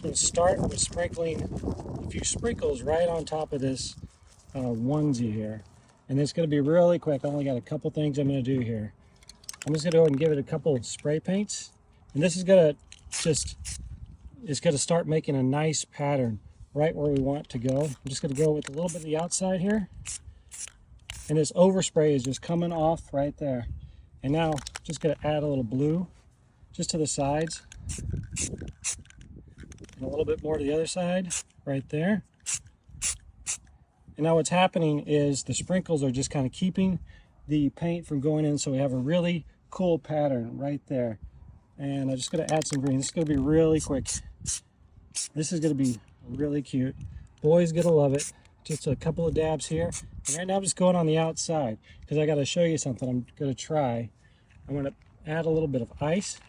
going to start with sprinkling a few sprinkles right on top of this onesie here. And it's going to be really quick. I only got a couple things I'm going to do here. I'm just going to go ahead and give it a couple spray paints. And this is going to it's going to start making a nice pattern right where we want to go. I'm just going to go with a little bit of the outside here. And this overspray is just coming off right there. And now I'm just going to add a little blue just to the sides. And a little bit more to the other side right there. And now what's happening is the sprinkles are just kind of keeping the paint from going in, so we have a really cool pattern right there. And I'm just going to add some green. This is going to be really quick. This is going to be really cute. Boys going to love it. Just a couple of dabs here. And right now I'm just going on the outside because I got to show you something I'm going to try. I'm going to add a little bit of ice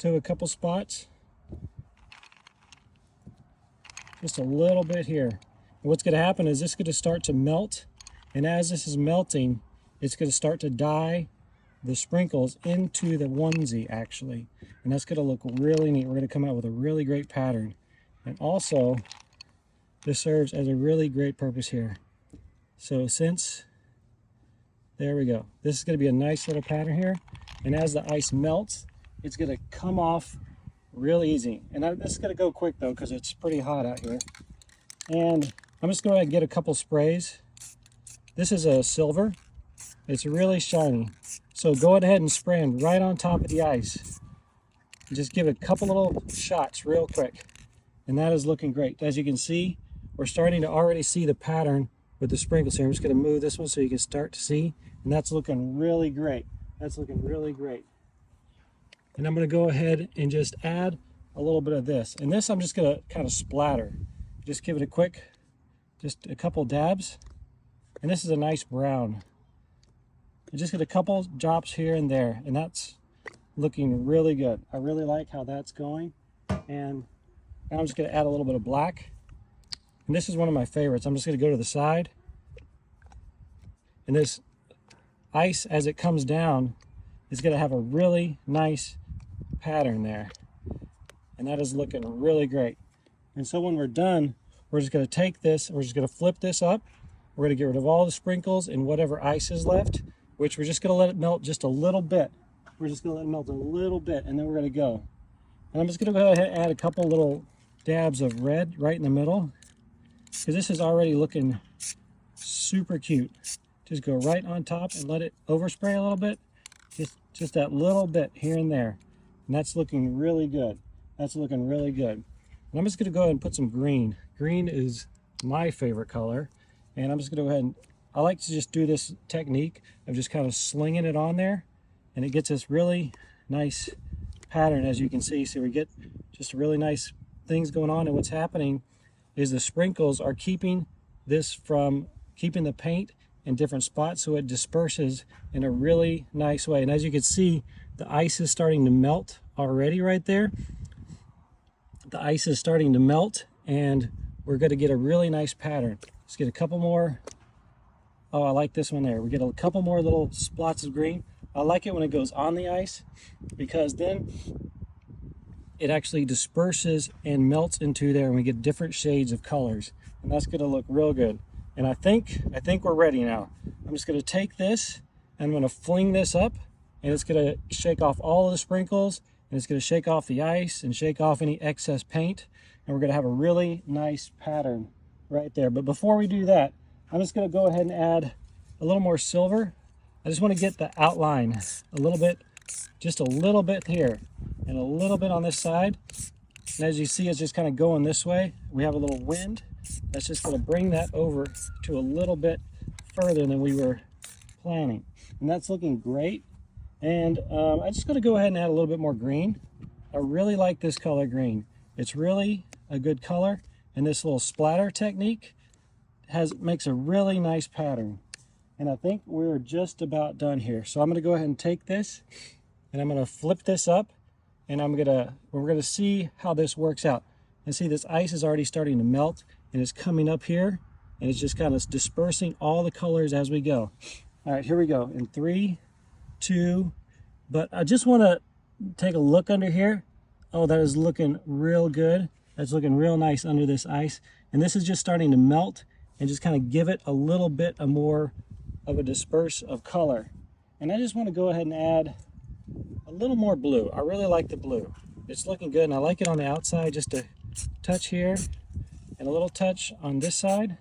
to a couple spots. Just a little bit here. And what's going to happen is this is going to start to melt. And as this is melting, it's going to start to dye the sprinkles into the onesie actually. And that's going to look really neat. We're going to come out with a really great pattern. And also, this serves as a really great purpose here. So there we go. This is going to be a nice little pattern here. And as the ice melts, it's going to come off real easy. And this is going to go quick though because it's pretty hot out here. And I'm just going to get a couple sprays. This is a silver. It's really shiny. So go ahead and spray them right on top of the ice. Just give it a couple little shots real quick. And that is looking great. As you can see, we're starting to already see the pattern with the sprinkles here. I'm just going to move this one so you can start to see. And that's looking really great. That's looking really great. And I'm going to go ahead and just add a little bit of this. And this I'm just going to kind of splatter. Just give it a quick, just a couple dabs. And this is a nice brown. And just get a couple drops here and there. And that's looking really good. I really like how that's going. And now I'm just going to add a little bit of black. And this is one of my favorites. I'm just going to go to the side. And this ice, as it comes down, is going to have a really nice pattern there. And that is looking really great. And so when we're done, we're just going to take this, we're just going to flip this up. We're going to get rid of all the sprinkles and whatever ice is left, which we're just going to let it melt just a little bit. We're just going to let it melt a little bit, and then we're going to go. And I'm just going to go ahead and add a couple little dabs of red right in the middle, because this is already looking super cute. Just go right on top and let it overspray a little bit. Just that little bit here and there. And that's looking really good. That's looking really good. And I'm just going to go ahead and put some green. Green is my favorite color. And I'm just going to go ahead and, I like to just do this technique of just kind of slinging it on there. And it gets this really nice pattern, as you can see. So we get just really nice things going on. And what's happening is the sprinkles are keeping this from keeping the paint in different spots, so it disperses in a really nice way. And as you can see, the ice is starting to melt already right there. The ice is starting to melt, and we're going to get a really nice pattern. Let's get a couple more. Oh, I like this one there. We get a couple more little spots of green. I like it when it goes on the ice, because then it actually disperses and melts into there, and we get different shades of colors, and that's going to look real good. And I think we're ready now. I'm just going to take this, and I'm going to fling this up, and it's going to shake off all of the sprinkles, and it's going to shake off the ice and shake off any excess paint, and we're going to have a really nice pattern right there. But before we do that, I'm just going to go ahead and add a little more silver. I just want to get the outline a little bit, just a little bit here, and a little bit on this side. And as you see, it's just kind of going this way. We have a little wind. That's just going to bring that over to a little bit further than we were planning. And that's looking great. And I'm just going to go ahead and add a little bit more green. I really like this color green. It's really a good color. And this little splatter technique makes a really nice pattern. And I think we're just about done here. So I'm going to go ahead and take this, and I'm going to flip this up, and we're going to see how this works out. And see, this ice is already starting to melt, and it's coming up here, and it's just kind of dispersing all the colors as we go. All right, here we go. In 3, 2, but I just want to take a look under here. Oh, that is looking real good. That's looking real nice under this ice. And this is just starting to melt and just kind of give it a little bit of more of a disperse of color. And I just want to go ahead and add a little more blue. I really like the blue. It's looking good, and I like it on the outside, just a touch here and a little touch on this side,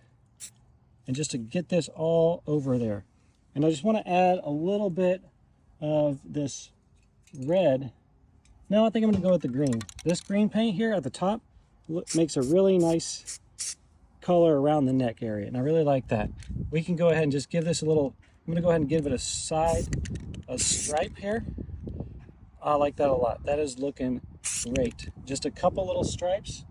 and just to get this all over there. And I just want to add a little bit of this red. No, I think I'm going to go with the green. This green paint here at the top makes a really nice color around the neck area, and I really like that. We can go ahead and just give this a little, I'm going to go ahead and give it a stripe here. I like that a lot. That is looking great. Just a couple little stripes,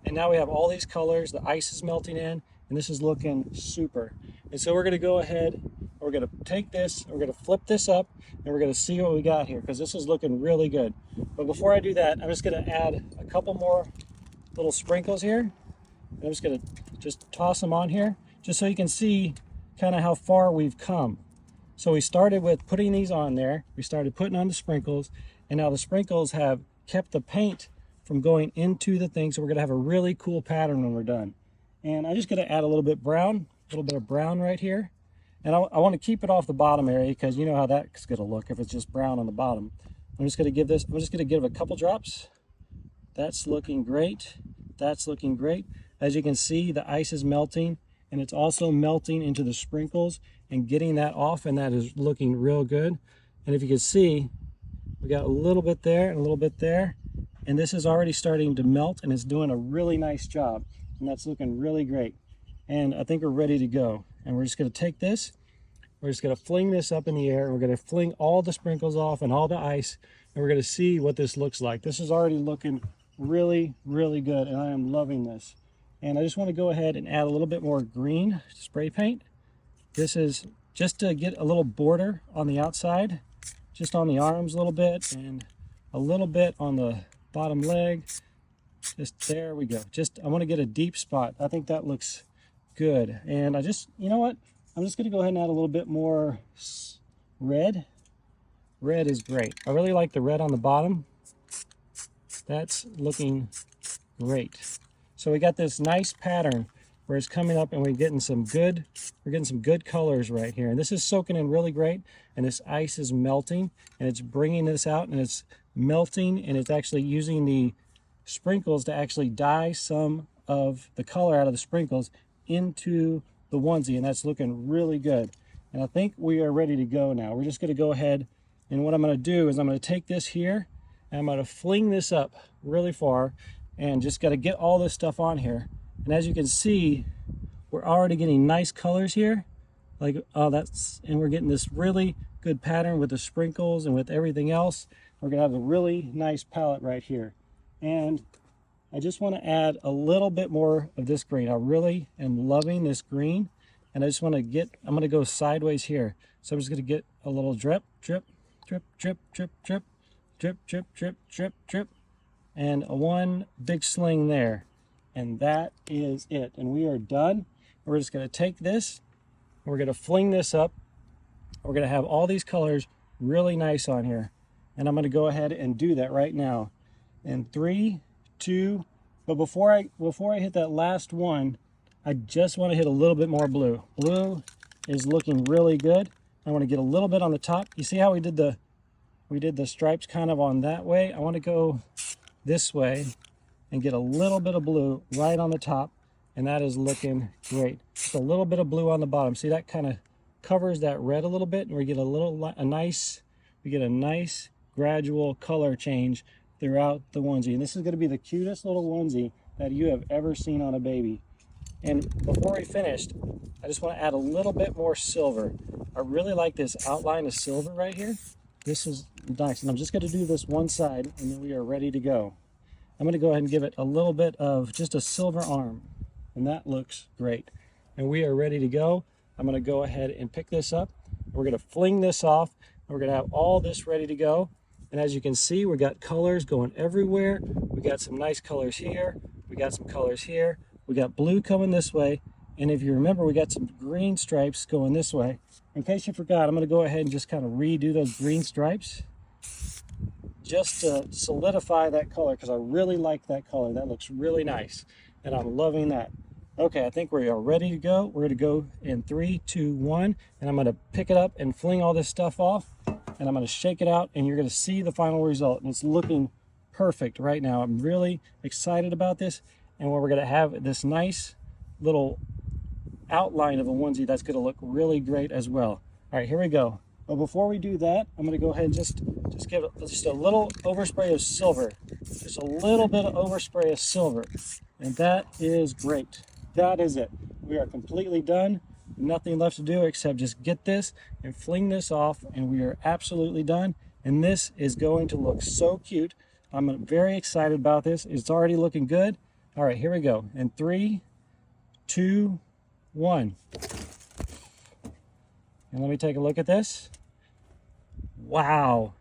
and now we have all these colors. The ice is melting in, and this is looking super. And so we're going to go ahead, we're going to take this, we're going to flip this up, and we're going to see what we got here, because this is looking really good. But before I do that, I'm just going to add a couple more little sprinkles here. I'm just going to just toss them on here, just so you can see kind of how far we've come. So we started with putting these on there, we started putting on the sprinkles, and now the sprinkles have kept the paint from going into the thing, so we're going to have a really cool pattern when we're done. And I'm just going to add a little bit of brown right here. And I want to keep it off the bottom area, because you know how that's going to look if it's just brown on the bottom. I'm just going to give a couple drops. That's looking great. That's looking great. As you can see, the ice is melting, and it's also melting into the sprinkles and getting that off, and that is looking real good. And if you can see, we got a little bit there and a little bit there, and this is already starting to melt, and it's doing a really nice job, and that's looking really great. And I think we're ready to go. And we're just going to take this, we're just going to fling this up in the air, and we're going to fling all the sprinkles off and all the ice, and we're going to see what this looks like. This is already looking really, really good, and I am loving this. And I just want to go ahead and add a little bit more green spray paint. This is just to get a little border on the outside, just on the arms a little bit, and a little bit on the bottom leg. Just there we go. Just, I want to get a deep spot. I think that looks good. And I just, you know what? I'm just going to go ahead and add a little bit more red. Red is great. I really like the red on the bottom. That's looking great. So we got this nice pattern where it's coming up, and we're getting some good colors right here. And this is soaking in really great, and this ice is melting, and it's bringing this out, and it's melting, and it's actually using the sprinkles to actually dye some of the color out of the sprinkles into the onesie, and that's looking really good. And I think we are ready to go now. We're just going to go ahead, and what I'm going to do is I'm going to take this here, and I'm going to fling this up really far, and just got to get all this stuff on here. And as you can see, we're already getting nice colors here, like and we're getting this really good pattern with the sprinkles and with everything else. We're gonna have a really nice palette right here. And I just want to add a little bit more of this green. I really am loving this green, and I just want to I'm going to go sideways here. So I'm just going to get a little drip, drip, drip, drip, drip, drip, drip, drip, drip, drip, drip, and one big sling there. And that is it. And we are done. We're just going to take this, we're going to fling this up. We're going to have all these colors really nice on here. And I'm going to go ahead and do that right now. In 3, 2, but before I hit that last one, I just want to hit a little bit more blue. Blue is looking really good. I want to get a little bit on the top. You see how we did the stripes kind of on that way? I want to go this way and get a little bit of blue right on the top, and that is looking great. Just a little bit of blue on the bottom. See, that kind of covers that red a little bit, and we get a nice gradual color change throughout the onesie. And this is going to be the cutest little onesie that you have ever seen on a baby. And before we finished, I just want to add a little bit more silver. I really like this outline of silver right here. This is nice. And I'm just going to do this one side, and then we are ready to go. I'm going to go ahead and give it a little bit of just a silver arm, and that looks great. And we are ready to go. I'm going to go ahead and pick this up. We're going to fling this off. We're going to have all this ready to go. And as you can see, we got colors going everywhere. We got some nice colors here. We got some colors here. We got blue coming this way. And if you remember, we got some green stripes going this way. In case you forgot, I'm going to go ahead and just kind of redo those green stripes. just to solidify that color, because I really like that color. That looks really nice, and I'm loving that. Okay, I think we are ready to go. We're going to go in 3, 2, 1, and I'm going to pick it up and fling all this stuff off, and I'm going to shake it out, and you're going to see the final result. And it's looking perfect right now. I'm really excited about this, and we're going to have this nice little outline of a onesie that's going to look really great as well. All right, here we go. But before we do that, I'm going to go ahead and just give it just a little overspray of silver. Just a little bit of overspray of silver. And that is great. That is it. We are completely done. Nothing left to do except just get this and fling this off, and we are absolutely done. And this is going to look so cute. I'm very excited about this. It's already looking good. All right, here we go. In 3, 2, 1. And let me take a look at this. Wow.